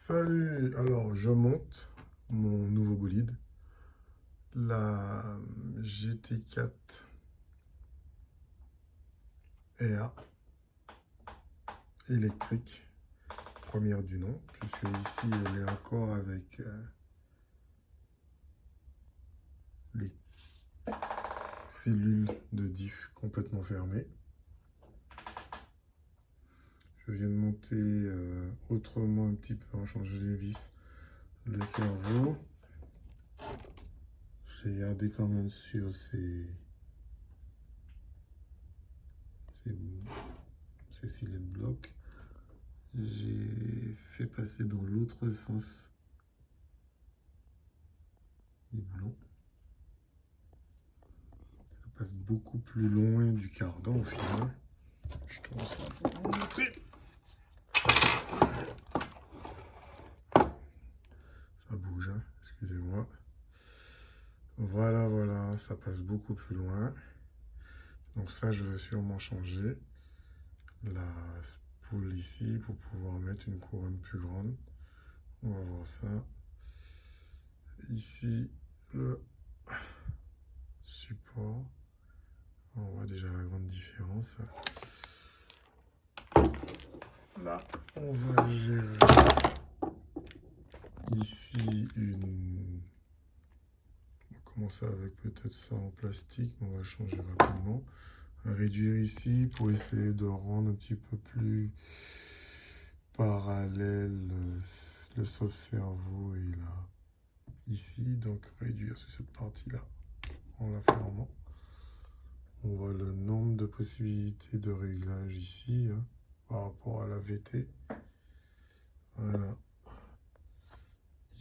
Salut, alors je monte mon nouveau bolide, la GT4 EA électrique, première du nom, puisque ici elle est encore avec les cellules de diff complètement fermées. Je viens de monter autrement un petit peu, en changer les vis, le cerveau. J'ai gardé quand même sur ces cylindres blocs. J'ai fait passer dans l'autre sens les boulons. Ça passe beaucoup plus loin du cardan au final. Je tourne ça pour vous montrer. Ça bouge, hein, excusez-moi. Voilà, voilà, ça passe beaucoup plus loin. Donc ça, je vais sûrement changer la spoule ici pour pouvoir mettre une couronne plus grande. On va voir ça. Ici, le support. On voit déjà la grande différence. Là, on va gérer ici une... On va commencer avec peut-être ça en plastique, mais on va changer rapidement. On va réduire ici pour essayer de rendre un petit peu plus parallèle le sauve-cerveau et là, ici. Donc réduire sur cette partie-là en la fermant. On voit le nombre de possibilités de réglage ici, hein, par rapport à la VT. Voilà.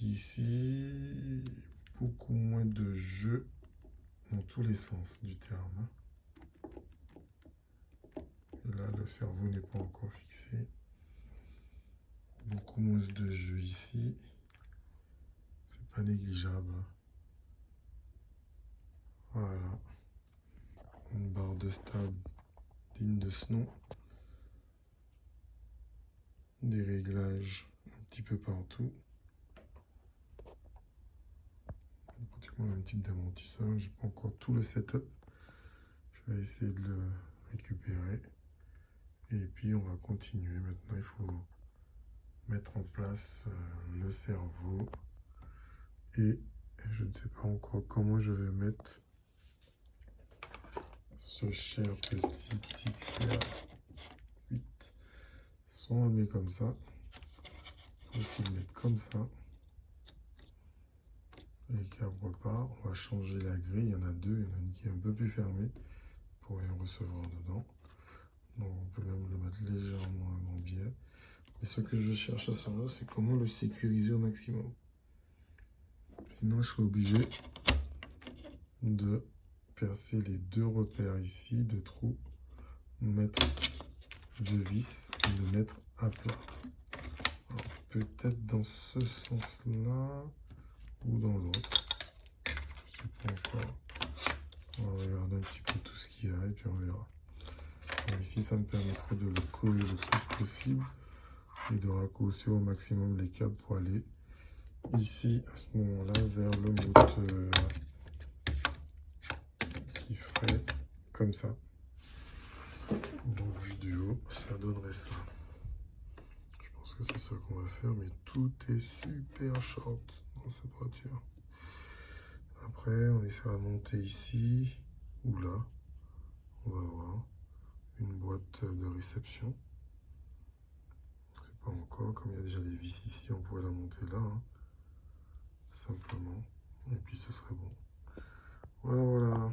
Ici, beaucoup moins de jeu dans tous les sens du terme. Et là, le cerveau n'est pas encore fixé. Beaucoup moins de jeu ici. C'est pas négligeable. Voilà. Une barre de stable digne de ce nom. Des réglages un petit peu partout. Pratiquement le même type d'amortisseur. J'ai pas encore tout le setup. Je vais essayer de le récupérer. Et puis on va continuer. Maintenant, il faut mettre en place le cerveau. Et je ne sais pas encore comment je vais mettre ce cher petit XR8. Soit on le met comme ça, soit aussi le mettre comme ça. Les câbles repart. On va changer la grille. Il y en a deux. Il y en a une qui est un peu plus fermée pour rien recevoir dedans. Donc on peut même le mettre légèrement en biais. Et ce que je cherche à savoir, c'est comment le sécuriser au maximum. Sinon, je suis obligé de percer les deux repères ici, de trous, mettre deux vis et le mettre à plat. Peut-être dans ce sens-là ou dans l'autre. Je sais pas encore. On va regarder un petit peu tout ce qu'il y a et puis on verra. Et ici, ça me permettrait de le coller le plus possible et de raccourcir au maximum les câbles pour aller ici, à ce moment-là, vers le moteur qui serait comme ça. Donc, vu du haut, ça donnerait ça. Je pense que c'est ça qu'on va faire, mais tout est super short dans cette voiture. Après, on essaiera de monter ici ou là. On va voir une boîte de réception. C'est pas encore, comme il y a déjà des vis ici, on pourrait la monter là, hein, simplement. Et puis ce serait bon. Voilà, voilà.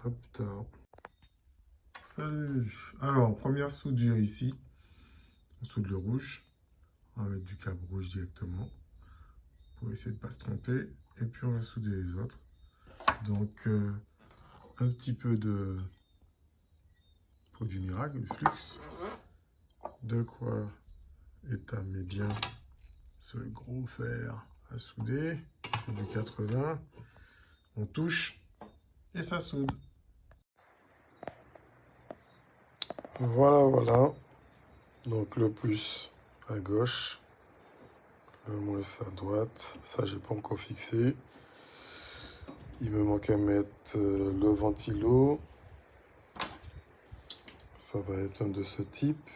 À plus tard. Salut. Alors, première soudure ici. On soude le rouge. On va mettre du câble rouge directement pour essayer de ne pas se tromper. Et puis on va souder les autres. Donc, un petit peu de produit miracle, du flux. De quoi étamer bien ce gros fer à souder. Du 80. On touche et ça soude. Voilà, voilà. Donc le plus à gauche. Moi, à droite. Ça, j'ai pas encore fixé. Il me manque à mettre le ventilo. Ça va être un de ce type,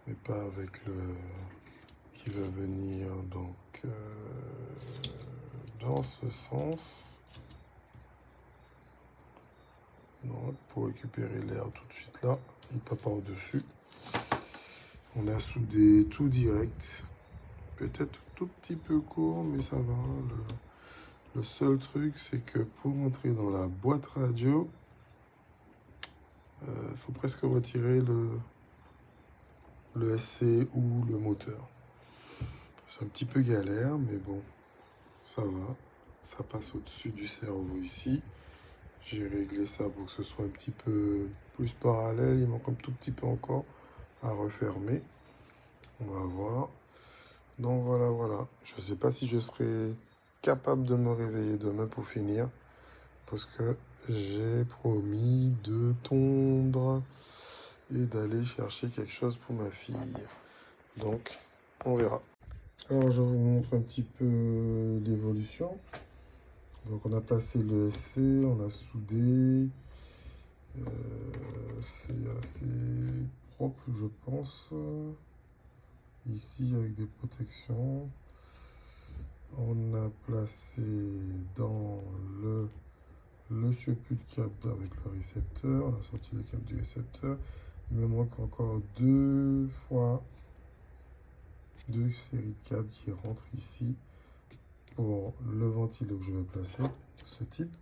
mais pas avec le qui va venir donc dans ce sens. Non, pour récupérer l'air tout de suite là, il ne peut pas au-dessus. On a soudé tout direct. Peut-être tout petit peu court, mais ça va. Le seul truc, c'est que pour entrer dans la boîte radio, il faut presque retirer le SC ou le moteur. C'est un petit peu galère, mais bon, ça va. Ça passe au-dessus du cerveau ici. J'ai réglé ça pour que ce soit un petit peu plus parallèle. Il manque un tout petit peu encore à refermer. On va voir. Donc voilà, voilà. Je ne sais pas si je serai capable de me réveiller demain pour finir. Parce que j'ai promis de tondre et d'aller chercher quelque chose pour ma fille. Donc, on verra. Alors, je vous montre un petit peu l'évolution. Donc, on a placé le SC, on a soudé. C'est assez propre, je pense. Ici, avec des protections. On a placé dans le surplus de câble avec le récepteur. On a sorti le câble du récepteur. Il me manque encore deux séries de câbles qui rentrent ici pour le ventilo que je vais placer, ce type,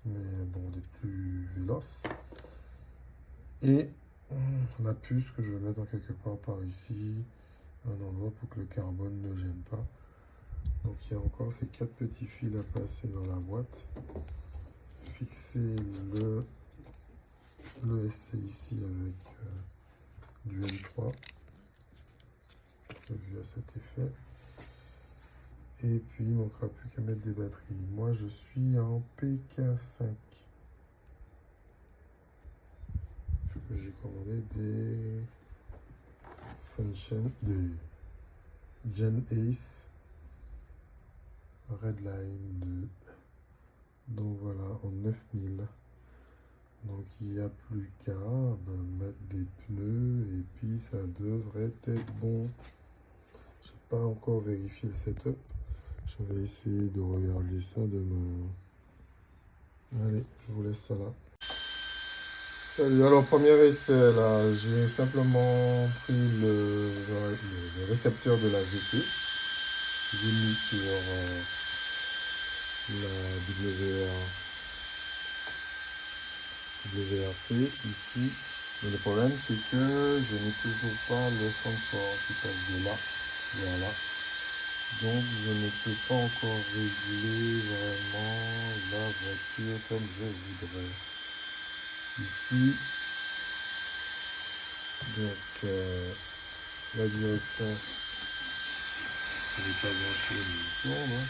mais bon, des plus véloces. Et la puce que je vais mettre quelque part par ici, un endroit pour que le carbone ne gêne pas. Donc il y a encore ces 4 petits fils à passer dans la boîte. Fixer le SC ici avec du M3 prévu à cet effet. Et puis il ne manquera plus qu'à mettre des batteries. Moi je suis en PK5. J'ai commandé des Sunshine, des Gen Ace Redline 2. Donc voilà, en 9000. Donc il n'y a plus qu'à mettre des pneus et puis ça devrait être bon. Je n'ai pas encore vérifié le setup. Je vais essayer de regarder ça demain. Allez, je vous laisse ça là. Salut, alors premier essai là, j'ai simplement pris le récepteur de la VT. J'ai mis sur la WRC ici. Mais le problème c'est que je n'ai toujours pas le centre qui passe de là vers là. Donc je ne peux pas encore régler vraiment la voiture comme je voudrais. Ici, donc la direction, je n'ai pas branché le tourne. Hein.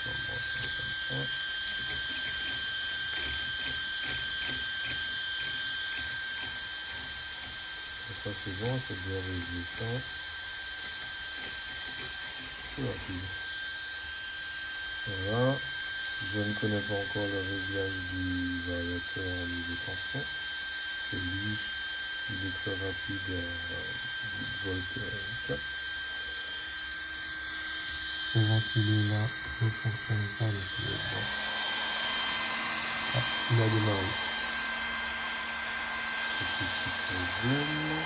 On va brancher comme ça. Et ça c'est bon, c'est bien régler ça. C'est rapide. Voilà. Je ne connais pas encore le réglage du variateur de tension. Et lui, il est très rapide à volt 4. Ce ventilo là ne fonctionne pas, donc il est bon. Ah, il a démarré. Petit problème.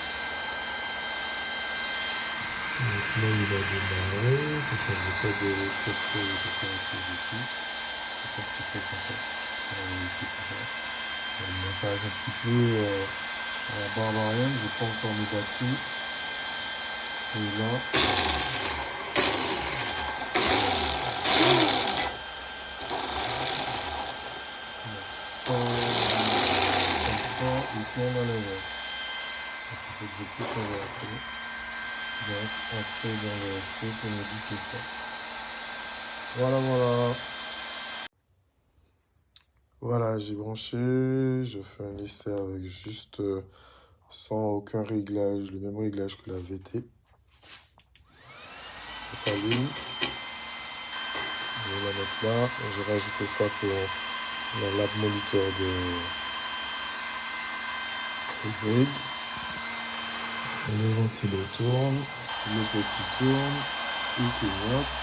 Donc là il a démarré, parce qu'on ne veut pas de récepteur de température dessus. C'est un petit peu complexe. Il m'apparaît un petit peu à la barbarienne, j'ai pas encore mes batteries. Et là, il tourne à l'inverse. Donc il faut que je puisse inverser. Donc entrer dans le SC pour modifier ça. Voilà, voilà. Voilà, j'ai branché, je fais un essai avec juste sans aucun réglage, le même réglage que la VT. ça s'allume. Je vais la mettre là. J'ai rajouté ça pour la lab moniteur de Zig. Le ventilo tourne, le petit tourne, il clignote.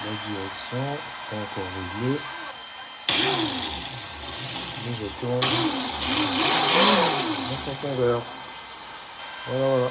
La direction, pas encore réglée. Et je tourne. Le sens inverse. Voilà, voilà.